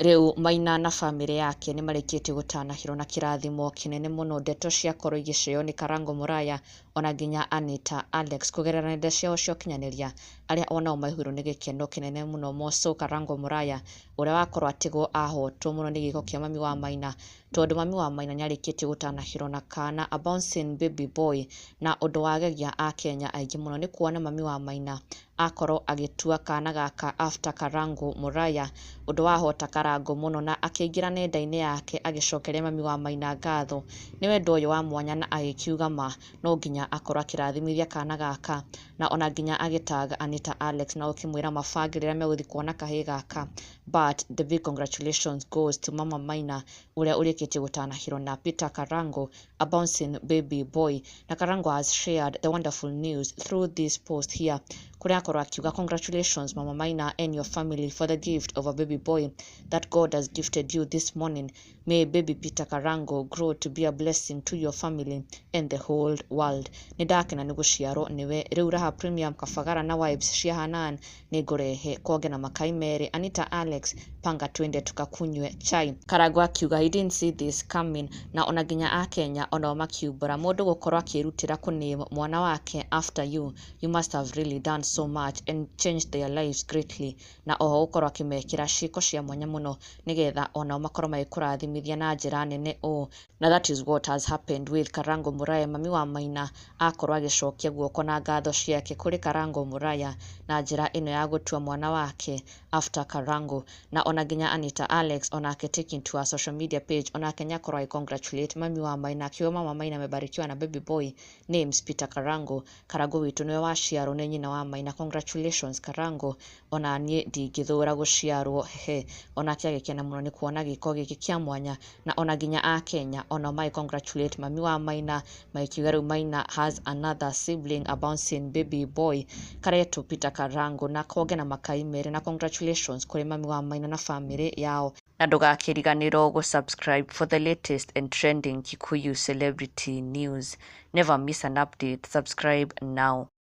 Riu Maina na family yake ni marikite gutanahirwo na kirathimo kinene muno. Ndeto ciakorwo igiceo ni Karangu Muraya ona nginya Anita Alex kugerera nenda ciao cia ukinyaniria aria onao maihurwo ni gikeno kinene muno. Moso Karangu Muraya uria wakorwo atigwo ahotwo muno ni giko kia mami wa Maina, tondu mami wa Maina nyarikite gutanahirwo na kana a bouncing baby boy, na undu wagegia a Kenya aingi muno ni kuona mami wa Maina akorwo agitua kana gaka after Karangu Muraya, undu wahota Karangu muno na akiingira nenda-ini yake agicokeria mami wa Maina ngatho ni wendo uyu wa mwanya, na agikiuga ma no nginya akorwo akirathimithia kana gaka, na ona nginya agitaga Anita Alex na ukimwira mabangirira meguthi kuona kahi gaka. But the big congratulations goes to Mama Maina uria urikite gutanahirwo na Peter Karangu, a bouncing baby boy. Na Karangu has shared the wonderful news through this post here, kuria akorwo akiuga congratulations Mama Maina and your family for the gift of a baby boy that God has gifted you this morning. May baby Peter Karangu grow to be a blessing to your family and the whole world. Nidakena ni guciarwo niwe. Riu Raha Premium Kabagara na vibes cia Hanan ni ngurehe koge na makai meri. Anita Alex, panga twende tukakunywe chai. Karangu akiuga he didn't see this coming, na ona nginya a Kenya ona makiumbura mundu gukorwo akirutira kuname mwana wake after you must have really done so much and changed their lives greatly. Na oho ukorwo akimekira ciko cia mwanya muno nigetha ona makorwo magikurathimithia na njira nene o. Na that is what has happened with Karangu Muraya. Mami wa Maina akorwo agicokia guoko na ngatho ciake kuri Karangu Muraya na njira ino ya gutua mwana wake after Karangu. Na ona nginya Anita Alex ona taking to a social media page ona Kenya korwa congratulate mami wa Maina, akiwa Mama Maina amebarikiwa na baby boy names Peter Karangu. Karangu witu niwe waciarwo ni nyina wa Maina. Congratulations Karangu, ona nie ndingithura guciarwo he. Ona kiagikena muno ni kuona giko giki kia mwanya, na ona nginya a Kenya ona mai congratulate mami wa Maina, maikiuga riu Maina has another sibling, a bouncing baby boy karetu Peter Karangu, na koge na makai meri na congratulations kuri mami wa Maina na family yao. Na ndugakiriganirwo gu-subscribe for the latest and trending Kikuyu celebrity news. Never miss an update. Subscribe now.